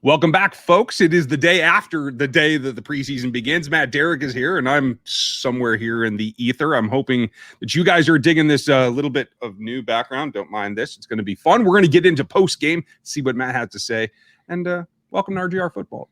Welcome back, folks. It is the day after the day that the preseason begins. Matt Derrick is here, and I'm somewhere here in the ether. I'm hoping that you guys are digging this little bit of new background. Don't mind this. It's going to be fun. We're going to get into post-game, see what Matt has to say, and welcome to RGR Football.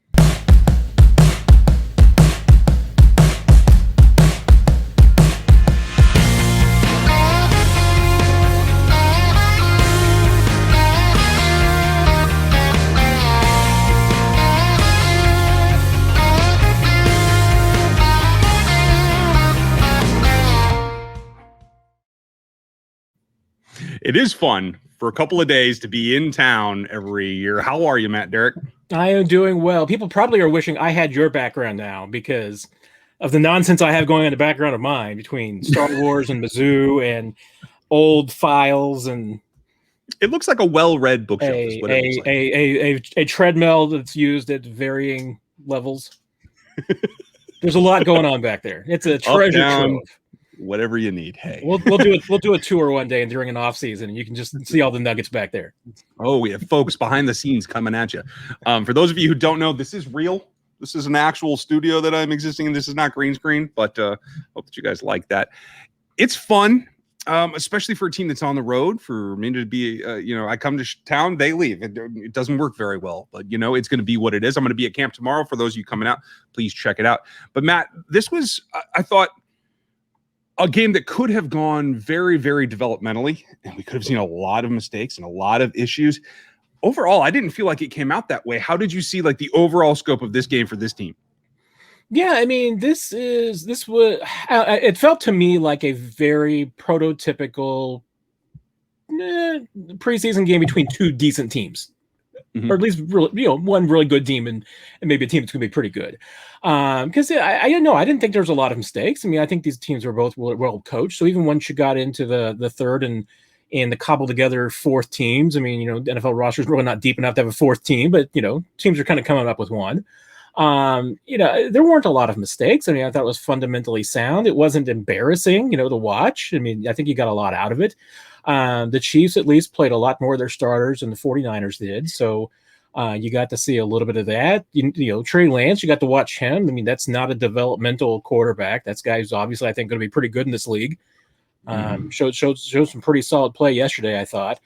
It is fun for a couple of days to be in town every year. How are you, Matt Derrick? I am doing well. People probably are wishing I had your background now because of the nonsense I have going on in the background of mine between Star Wars and Mizzou and old files and it looks like a well-read bookshelf. A treadmill that's used at varying levels. There's a lot going on back there. It's a treasure trove. Whatever you need. Hey, we'll do a tour one day and during an off season, and you can just see all the nuggets back there. Oh, we have folks behind the scenes coming at you. For those of you who don't know, this is real. This is an actual studio that I'm existing in. This is not green screen, but hope that you guys like that. It's fun, especially for a team that's on the road. For me to be, I come to town, they leave. It doesn't work very well, but it's going to be what it is. I'm going to be at camp tomorrow. For those of you coming out, please check it out. But Matt, this was, I thought, a game that could have gone very, very developmentally, and we could have seen a lot of mistakes and a lot of issues. Overall, I didn't feel like it came out that way. How did you see the overall scope of this game for this team? Yeah, I mean, it felt to me like a very prototypical preseason game between two decent teams. Mm-hmm. Or at least one really good team and maybe a team that's going to be pretty good. Because I don't know. I didn't think there was a lot of mistakes. I mean, I think these teams were both well coached. So even once you got into the third and the cobbled together fourth teams, I mean, NFL roster's really not deep enough to have a fourth team, but teams are kind of coming up with one. There weren't a lot of mistakes. I mean, I thought it was fundamentally sound. It wasn't embarrassing, to watch. I mean, I think you got a lot out of it. The Chiefs at least played a lot more of their starters than the 49ers did. So you got to see a little bit of that. Trey Lance, you got to watch him. I mean, that's not a developmental quarterback. That guy's obviously, I think, going to be pretty good in this league. Showed some pretty solid play yesterday, I thought.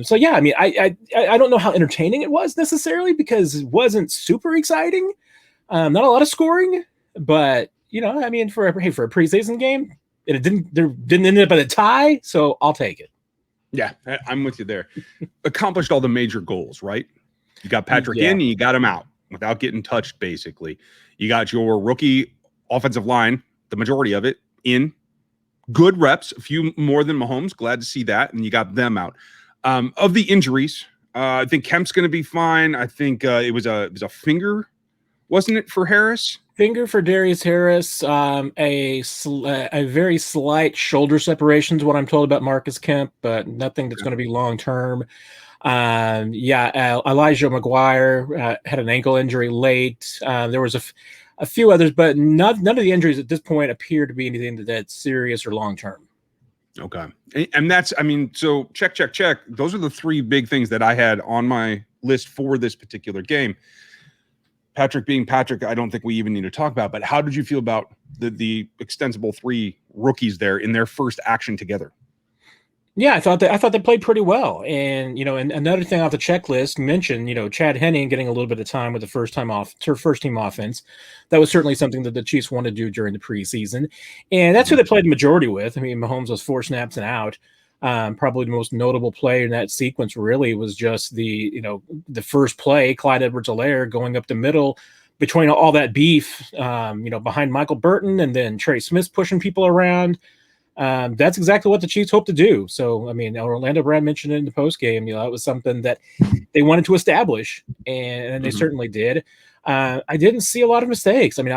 So yeah, I mean, I don't know how entertaining it was necessarily because it wasn't super exciting. Not a lot of scoring, but I mean, for a preseason game, it didn't end up at a tie, so I'll take it. Yeah, I'm with you there. Accomplished all the major goals, right? You got Patrick in and you got him out without getting touched, basically. You got your rookie offensive line, the majority of it, in. Good reps, a few more than Mahomes. Glad to see that. And you got them out. Of the injuries, I think Kemp's going to be fine. I think it was a finger, wasn't it, for Harris? Finger for Darius Harris. A very slight shoulder separation is what I'm told about Marcus Kemp, but nothing that's going to be long term. Elijah McGuire had an ankle injury late. There was a few others, but none of the injuries at this point appear to be anything that's serious or long term. Okay. And that's, I mean, so check. Those are the three big things that I had on my list for this particular game. Patrick being Patrick, I don't think we even need to talk about, but how did you feel about the extensible three rookies there in their first action together? Yeah, I thought they played pretty well. And, and another thing off the checklist mentioned, Chad Henne getting a little bit of time with the first team offense. That was certainly something that the Chiefs wanted to do during the preseason. And that's who they played the majority with. I mean, Mahomes was 4 snaps and out. Probably the most notable play in that sequence really was just the first play, Clyde Edwards-Helaire going up the middle between all that beef, behind Michael Burton and then Trey Smith pushing people around. That's exactly what the Chiefs hope to do. So, I mean, Orlando Brown mentioned it in the postgame. That was something that they wanted to establish, and they certainly did. I didn't see a lot of mistakes. I mean,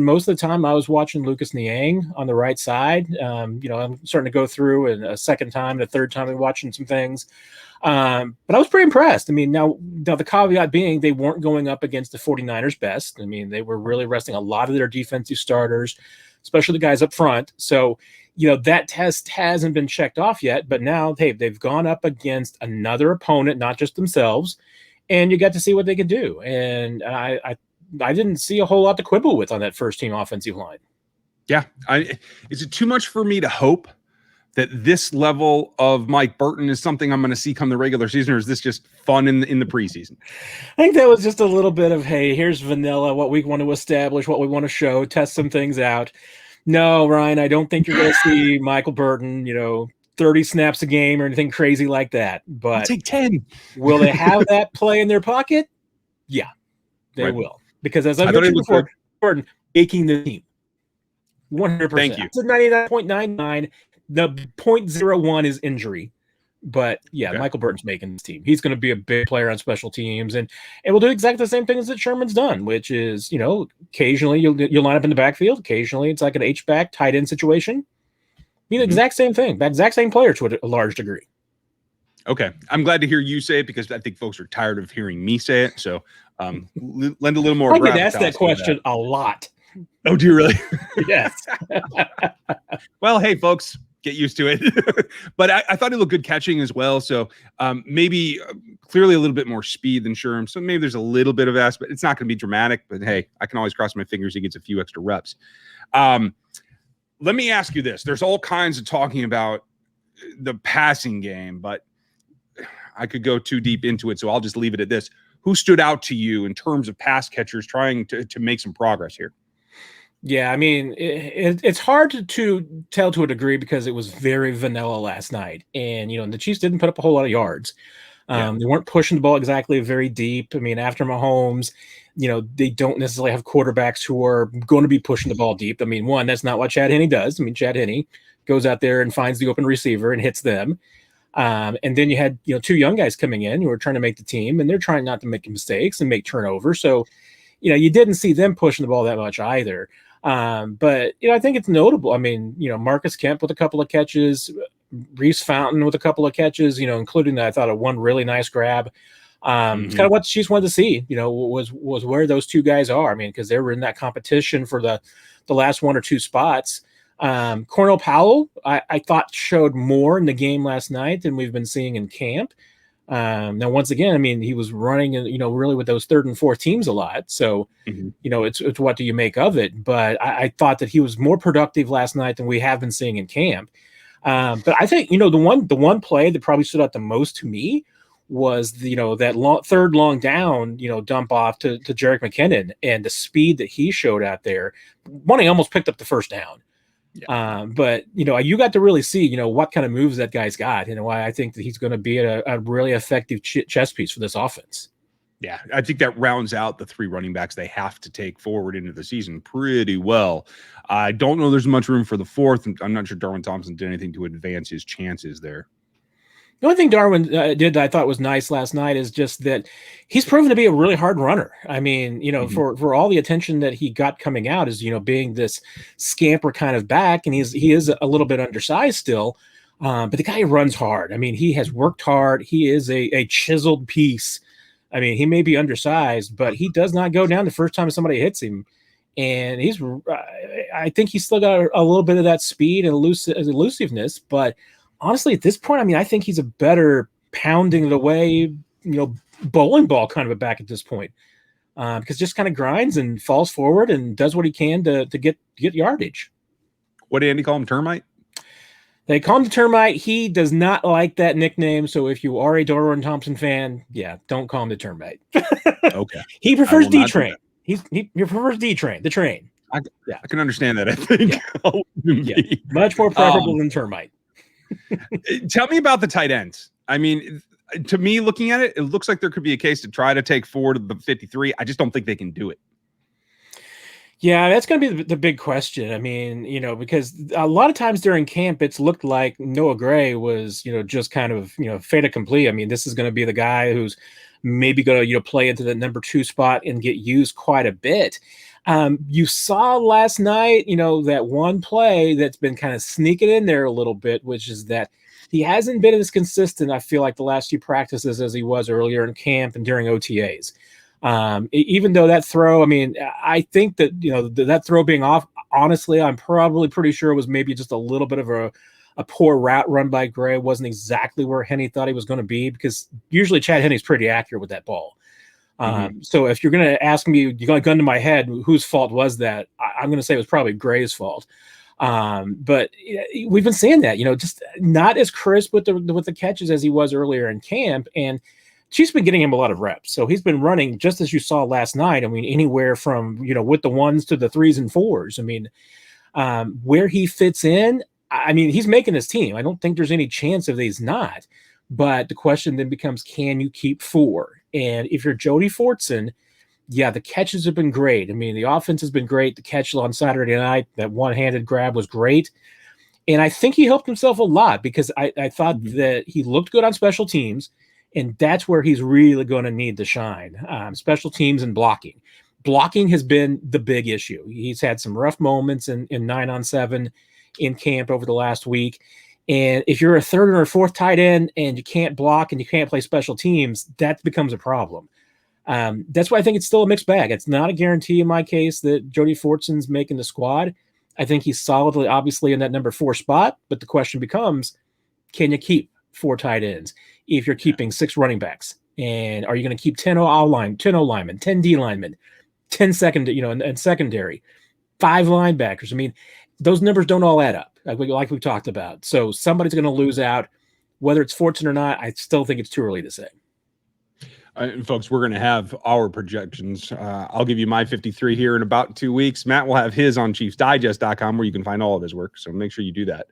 most of the time I was watching Lucas Niang on the right side. I'm starting to go through and a second time and a third time and watching some things. But I was pretty impressed. I mean, now the caveat being they weren't going up against the 49ers best. I mean, they were really resting a lot of their defensive starters, especially the guys up front. So, that test hasn't been checked off yet, but now they've gone up against another opponent, not just themselves. and you got to see what they could do. And I didn't see a whole lot to quibble with on that first team offensive line. Yeah. Is it too much for me to hope that this level of Mike Burton is something I'm going to see come the regular season, or is this just fun in the preseason? I think that was just a little bit of, hey, here's vanilla, what we want to establish, what we want to show, test some things out. No, Ryan, I don't think you're going to see Michael Burton, 30 snaps a game or anything crazy like that. But I'll take 10. Will they have that play in their pocket? Yeah, they will. Because as I mentioned before, Burton making the team. 100%. Thank you. It's a 99.99. The 0.01 is injury. But yeah, okay. Michael Burton's making this team. He's going to be a big player on special teams, and we'll do exactly the same things that Sherman's done, which is, occasionally you'll line up in the backfield. Occasionally it's like an H-back tight end situation. Be the exact same thing, the exact same player to a large degree. Okay. I'm glad to hear you say it because I think folks are tired of hearing me say it. So lend a little more. I get asked that question a lot. Oh, do you really? Yes. Well, hey, folks. Get used to it. But I thought he looked good catching as well. So maybe clearly a little bit more speed than Sherm. So maybe there's a little bit of aspect. It's not going to be dramatic, but hey, I can always cross my fingers he gets a few extra reps. Let me ask you this. There's all kinds of talking about the passing game, but I could go too deep into it. So I'll just leave it at this. Who stood out to you in terms of pass catchers trying to make some progress here? Yeah, I mean, it's hard to tell to a degree because it was very vanilla last night. And, the Chiefs didn't put up a whole lot of yards. They weren't pushing the ball exactly very deep. I mean, after Mahomes, they don't necessarily have quarterbacks who are going to be pushing the ball deep. I mean, one, that's not what Chad Henne does. I mean, Chad Henne goes out there and finds the open receiver and hits them. And then you had, two young guys coming in who are trying to make the team, and they're trying not to make mistakes and make turnovers. So, you didn't see them pushing the ball that much either. But I think it's notable. I mean, Marcus Kemp with a couple of catches, Reese Fountain with a couple of catches, including I thought one really nice grab. It's kind of what the Chiefs wanted to see, was where those two guys are. I mean, because they were in that competition for the last one or two spots. Cornell Powell, I thought showed more in the game last night than we've been seeing in camp. Now, once again, I mean, he was running, really with those third and fourth teams a lot. So, it's what do you make of it? But I thought that he was more productive last night than we have been seeing in camp. But I think, the one play that probably stood out the most to me was, that third long down, dump off to Jerick McKinnon and the speed that he showed out there. He almost picked up the first down. Yeah. But you got to really see what kind of moves that guy's got, why I think that he's going to be a really effective chess piece for this offense. Yeah, I think that rounds out the three running backs they have to take forward into the season pretty well. I don't know there's much room for the fourth, and I'm not sure Darwin Thompson did anything to advance his chances there. The only thing Darwin did that I thought was nice last night is just that he's proven to be a really hard runner. I mean, for all the attention that he got coming out is, being this scamper kind of back, and he is a little bit undersized still, but the guy runs hard. I mean, he has worked hard. He is a chiseled piece. I mean, he may be undersized, but he does not go down the first time somebody hits him. And I think he's still got a little bit of that speed and elusiveness, but honestly, at this point, I mean, I think he's a better pounding it away, bowling ball kind of a back at this point, because just kind of grinds and falls forward and does what he can to get yardage. What did Andy call him? Termite? They call him the Termite. He does not like that nickname. So if you are a Darwin Thompson fan, don't call him the Termite. Okay. He prefers D-Train. He prefers D-Train, the train. I can understand that, I think. Yeah. Much more preferable than Termite. Tell me about the tight ends. I mean, to me, looking at it, it looks like there could be a case to try to take forward to the 53. I just don't think they can do it. Yeah, that's going to be the big question. I mean, because a lot of times during camp, it's looked like Noah Gray was, just kind of, fait accompli. I mean, this is going to be the guy who's maybe going to, play into the number 2 spot and get used quite a bit. You saw last night, that one play that's been kind of sneaking in there a little bit, which is that he hasn't been as consistent, I feel like, the last few practices as he was earlier in camp and during OTAs. Even though that throw, I mean, I think that, that throw being off, honestly, I'm probably pretty sure it was maybe just a little bit of a poor route run by Gray wasn't exactly where Henne thought he was going to be, because usually Chad Henne's pretty accurate with that ball. So if you're going to ask me, you're going to gun to my head, whose fault was that? I'm going to say it was probably Gray's fault. But we've been seeing that, just not as crisp with the catches as he was earlier in camp. And Chiefs been getting him a lot of reps. So he's been running, just as you saw last night. I mean, anywhere from, with the 1s to the 3s and 4s. I mean, where he fits in, I mean, he's making his team. I don't think there's any chance of he's not. But the question then becomes, can you keep 4? And if you're Jody Fortson, yeah, the catches have been great. I mean, the offense has been great. The catch on Saturday night, that one-handed grab was great. And I think he helped himself a lot, because I thought that he looked good on special teams, and that's where he's really going to need to shine. Special teams and blocking. Blocking has been the big issue. He's had some rough moments in 9-on-7 in camp over the last week. And if you're a 3rd or 4th tight end and you can't block and you can't play special teams, that becomes a problem. That's why I think it's still a mixed bag. It's not a guarantee in my case that Jody Fortson's making the squad. I think he's solidly, obviously, in that number 4 spot. But the question becomes, can you keep 4 tight ends if you're keeping 6 running backs? And are you going to keep 10 O linemen, 10 D linemen, 10 and secondary, 5 linebackers? I mean, those numbers don't all add up, like we talked about. So somebody's going to lose out. Whether it's Fortson or not, I still think it's too early to say. And folks, we're going to have our projections. I'll give you my 53 here in about 2 weeks. Matt will have his on ChiefsDigest.com, where you can find all of his work. So make sure you do that.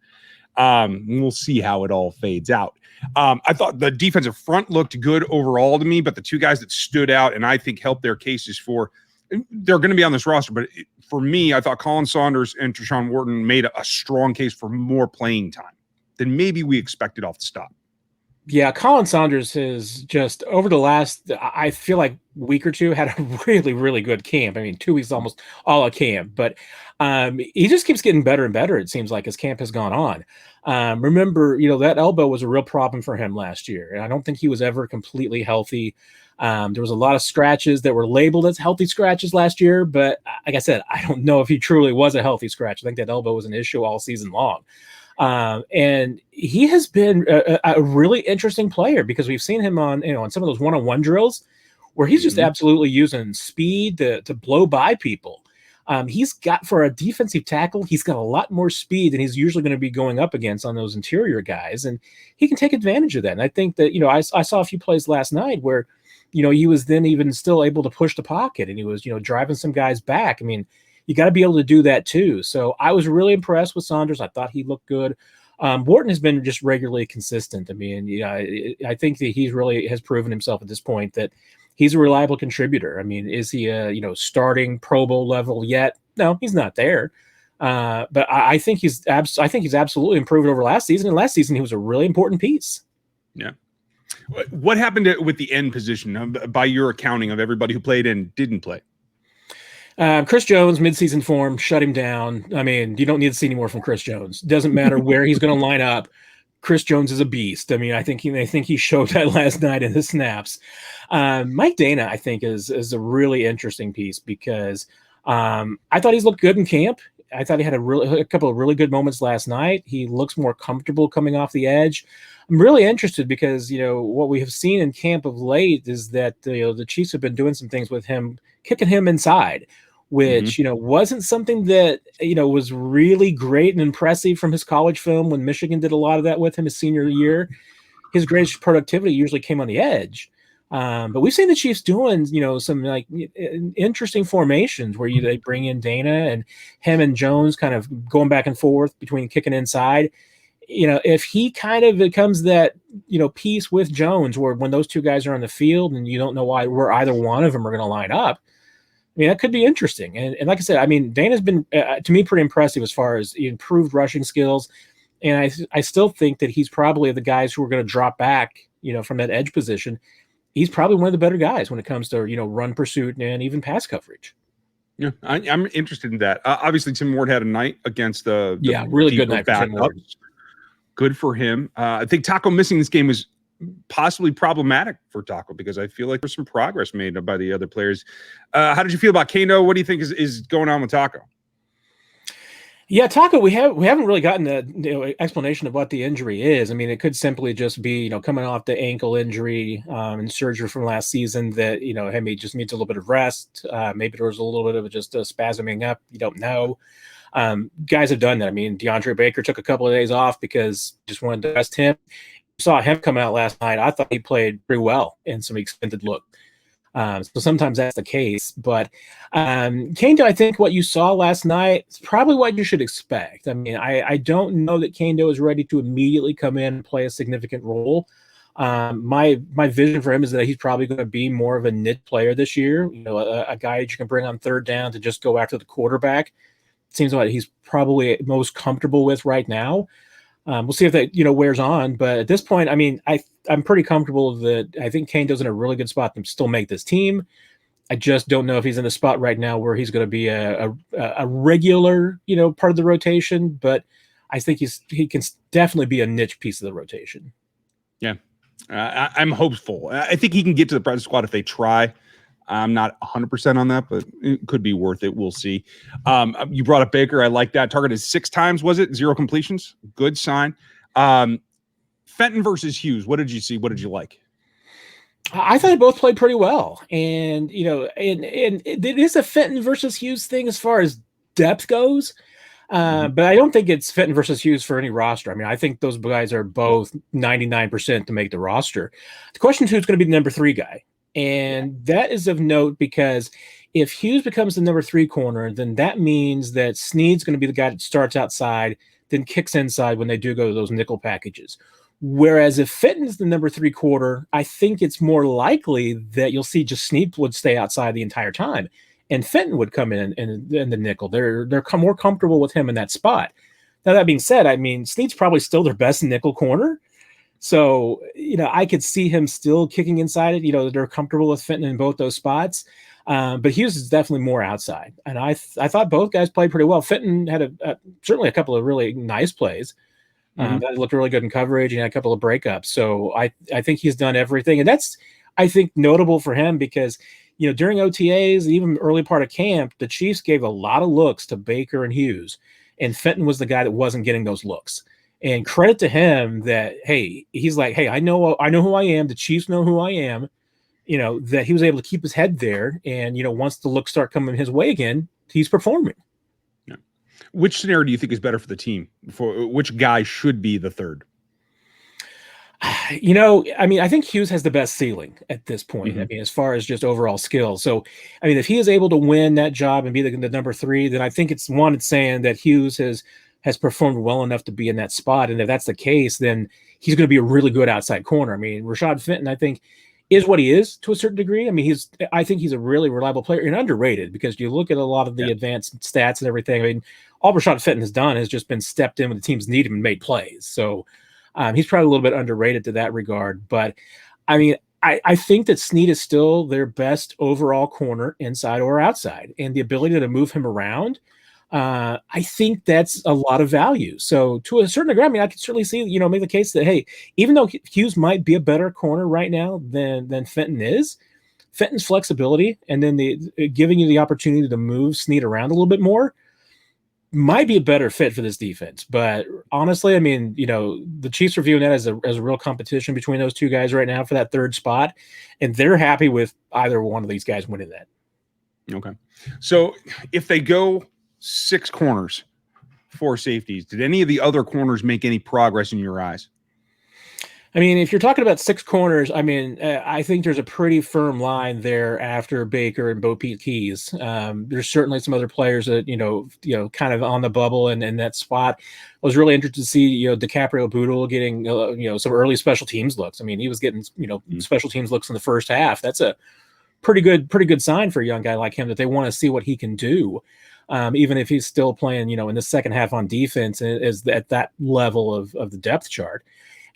We'll see how it all fades out. I thought the defensive front looked good overall to me, but the 2 guys that stood out and I think helped their cases for, they're going to be on this roster, but for me, I thought Colin Sanders and Treshaun Wharton made a strong case for more playing time than maybe we expected off the stop. Yeah, Colin Sanders has just, over the last, I feel like, week or two, had a really, really good camp. I mean, 2 weeks almost all a camp. But he just keeps getting better and better, it seems like, as camp has gone on. Remember, that elbow was a real problem for him last year. And I don't think he was ever completely healthy. There was a lot of scratches that were labeled as healthy scratches last year. But like I said, I don't know if he truly was a healthy scratch. I think that elbow was an issue all season long. And he has been a really interesting player, because we've seen him on some of those one-on-one drills where he's just absolutely using speed to blow by people. He's got, for a defensive tackle, he's got a lot more speed than he's usually going to be going up against on those interior guys. And he can take advantage of that. And I think that, I saw a few plays last night where, he was then even still able to push the pocket, and he was, driving some guys back. I mean, you got to be able to do that too. So I was really impressed with Sanders. I thought he looked good. Wharton has been just regularly consistent. I mean, I think that he really has proven himself at this point that he's a reliable contributor. I mean, is he a starting Pro Bowl level yet? No, he's not there. But I think he's absolutely improved over last season. And last season he was a really important piece. Yeah. What happened with the end position by your accounting of everybody who played and didn't play? Chris Jones, midseason form, shut him down. I mean, you don't need to see any more from Chris Jones. Doesn't matter where he's going to line up. Chris Jones is a beast. I mean, I think he showed that last night in the snaps. Mike Dana, I think, is a really interesting piece, because I thought he's looked good in camp. I thought he had a couple of really good moments last night. He looks more comfortable coming off the edge. I'm really interested because, what we have seen in camp of late is that, the Chiefs have been doing some things with him, kicking him inside, which, wasn't something that, was really great and impressive from his college film when Michigan did a lot of that with him his senior year. His greatest productivity usually came on the edge. But we've seen the Chiefs doing, some interesting formations where they bring in Dana and him and Jones kind of going back and forth between kicking inside. If he kind of becomes that, piece with Jones, where when those 2 guys are on the field and you don't know where either one of them are going to line up, I mean, that could be interesting. And like I said, I mean, Dana's been, to me, pretty impressive as far as improved rushing skills. And I still think that he's probably the guys who are going to drop back, from that edge position. He's probably one of the better guys when it comes to, run pursuit and even pass coverage. Yeah, I'm interested in that. Obviously, Tim Ward had a night against the really good night for Tim Ward. Good for him. I think Taco missing this game was possibly problematic for Taco, because I feel like there's some progress made by the other players. How did you feel about Kano? What do you think is going on with Taco? Yeah, Taco, we haven't really gotten the explanation of what the injury is. I mean, it could simply just be coming off the ankle injury and surgery from last season that hey, maybe just needs a little bit of rest. Maybe there was a little bit of just a spasming up. You don't know. Guys have done that. I mean, DeAndre Baker took a couple of days off because just wanted to rest him. Saw him come out last night. I thought he played pretty well in some extended look. So sometimes that's the case. But Kendo, I think what you saw last night is probably what you should expect. I mean, I don't know that Kendo is ready to immediately come in and play a significant role. My vision for him is that he's probably going to be more of a niche player this year. A guy that you can bring on third down to just go after the quarterback. Seems like he's probably most comfortable with right now. We'll see if that wears on, but at this point, I mean, I'm pretty comfortable that I think Kendo's in a really good spot to still make this team. I just don't know if he's in a spot right now where he's going to be a regular part of the rotation, but I think he can definitely be a niche piece of the rotation. Yeah, I'm hopeful. I think he can get to the practice squad if they try. I'm not 100% on that, but it could be worth it. We'll see. You brought up Baker. I like that. Targeted 6 times, was it? 0 completions. Good sign. Fenton versus Hughes. What did you see? What did you like? I thought they both played pretty well. And, and it is a Fenton versus Hughes thing as far as depth goes. But I don't think it's Fenton versus Hughes for any roster. I mean, I think those guys are both 99% to make the roster. The question is who's going to be the number 3 guy. And that is of note because if Hughes becomes the number 3 corner, then that means that Snead's going to be the guy that starts outside, then kicks inside when they do go to those nickel packages. Whereas if Fenton's the number 3 quarter, I think it's more likely that you'll see just Snead would stay outside the entire time, and Fenton would come in the nickel. They're more comfortable with him in that spot. Now, that being said, I mean, Snead's probably still their best nickel corner. So, I could see him still kicking inside it. They're comfortable with Fenton in both those spots. But Hughes is definitely more outside. And I thought both guys played pretty well. Fenton had certainly a couple of really nice plays. That looked really good in coverage and had a couple of breakups. So I think he's done everything. And that's, I think, notable for him because, during OTAs, even early part of camp, the Chiefs gave a lot of looks to Baker and Hughes. And Fenton was the guy that wasn't getting those looks. And credit to him that, hey, he's like, hey, I know who I am. The Chiefs know who I am. That he was able to keep his head there. And, once the looks start coming his way again, he's performing. Yeah. Which scenario do you think is better for the team? For which guy should be the 3rd? I mean, I think Hughes has the best ceiling at this point. I mean, as far as just overall skill. So, I mean, if he is able to win that job and be the number 3, then I think it's saying that Hughes has performed well enough to be in that spot. And if that's the case, then he's going to be a really good outside corner. I mean, Rashad Fenton, I think, is what he is to a certain degree. I mean, I think he's a really reliable player and underrated because you look at a lot of the advanced stats and everything. I mean, all Rashad Fenton has done has just been stepped in when the teams need him and made plays. So he's probably a little bit underrated to that regard. But I mean, I think that Snead is still their best overall corner inside or outside, and the ability to move him around. I think that's a lot of value. So to a certain degree, I mean, I could certainly see, make the case that, hey, even though Hughes might be a better corner right now than Fenton is, Fenton's flexibility and then giving you the opportunity to move Snead around a little bit more might be a better fit for this defense. But honestly, I mean, the Chiefs are viewing that as a real competition between those 2 guys right now for that 3rd spot, and they're happy with either one of these guys winning that. Okay. So if they go 6 corners, 4 safeties, did any of the other corners make any progress in your eyes? I mean, if you're talking about 6 corners, I mean, I think there's a pretty firm line there after Baker and Bo Pete Keys. There's certainly some other players that, kind of on the bubble and in that spot. I was really interested to see, DiCaprio Boodle getting, some early special teams looks. I mean, he was getting, special teams looks in the first half. That's a pretty good sign for a young guy like him that they want to see what he can do. Even if he's still playing, in the second half on defense is at that level of the depth chart.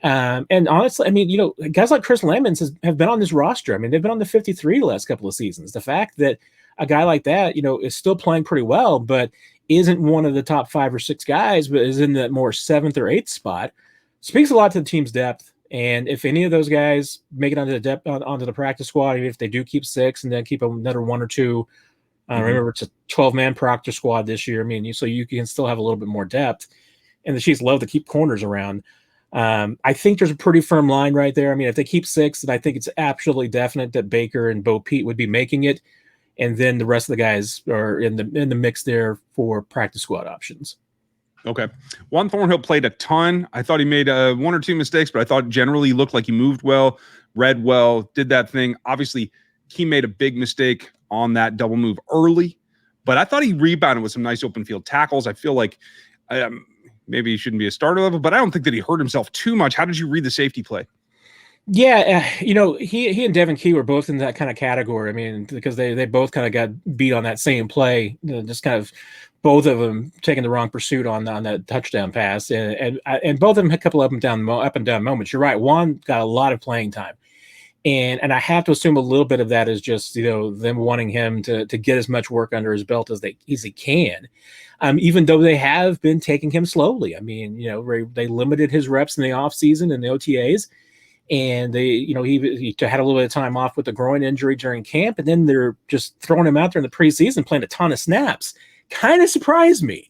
And honestly, I mean, guys like Chris Lemons have been on this roster. I mean, they've been on the 53 the last couple of seasons. The fact that a guy like that, is still playing pretty well, but isn't one of the top 5 or 6 guys, but is in the more 7th or 8th spot, speaks a lot to the team's depth. And if any of those guys make it onto the practice squad, even if they do keep 6 and then keep another 1 or 2 Remember, it's a 12-man practice squad this year. I mean, so you can still have a little bit more depth. And the Chiefs love to keep corners around. I think there's a pretty firm line right there. I mean, if they keep 6, then I think it's absolutely definite that Baker and Bo Pete would be making it. And then the rest of the guys are in the mix there for practice squad options. Okay. Juan Thornhill played a ton. I thought he made 1 or 2 mistakes, but I thought generally he looked like he moved well, read well, did that thing. Obviously, he made a big mistake on that double move early, but I thought he rebounded with some nice open field tackles. I feel like maybe he shouldn't be a starter level, but I don't think that he hurt himself too much. How did you read the safety play? Yeah, he and Devin Key were both in that kind of category. I mean, because they both kind of got beat on that same play, just kind of both of them taking the wrong pursuit on that touchdown pass, and both of them had a couple up and down moments. You're right, Juan got a lot of playing time, and I have to assume a little bit of that is just them wanting him to get as much work under his belt as he can. Even though they have been taking him slowly. I mean, they limited his reps in the offseason and the OTAs. And he had a little bit of time off with the groin injury during camp, and then they're just throwing him out there in the preseason, playing a ton of snaps. Kind of surprised me.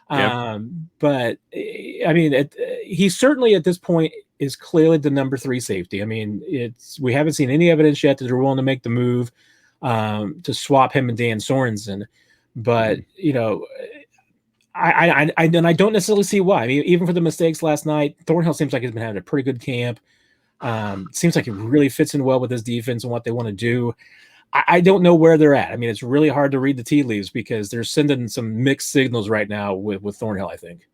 Yep. But I mean, he certainly at this point is clearly the number 3 safety. I mean, we haven't seen any evidence yet that they're willing to make the move to swap him and Dan Sorensen. But I don't necessarily see why. I mean, even for the mistakes last night, Thornhill seems like he's been having a pretty good camp. Seems like it really fits in well with his defense and what they want to do. I don't know where they're at. I mean, it's really hard to read the tea leaves because they're sending some mixed signals right now with Thornhill, I think.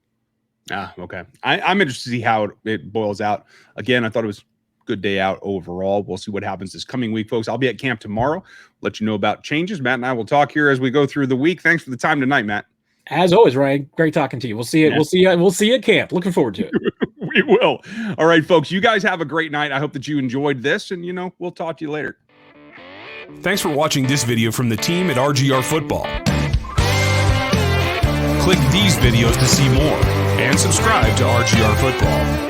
Okay. I'm interested to see how it boils out. Again, I thought it was a good day out overall. We'll see what happens this coming week, folks. I'll be at camp tomorrow. Let you know about changes. Matt and I will talk here as we go through the week. Thanks for the time tonight, Matt. As always, Ryan, great talking to you. We'll see you. Yeah. We'll see you at camp. Looking forward to it. We will. All right, folks. You guys have a great night. I hope that you enjoyed this, and we'll talk to you later. Thanks for watching this video from the team at RGR Football. Click these videos to see more and subscribe to RGR Football.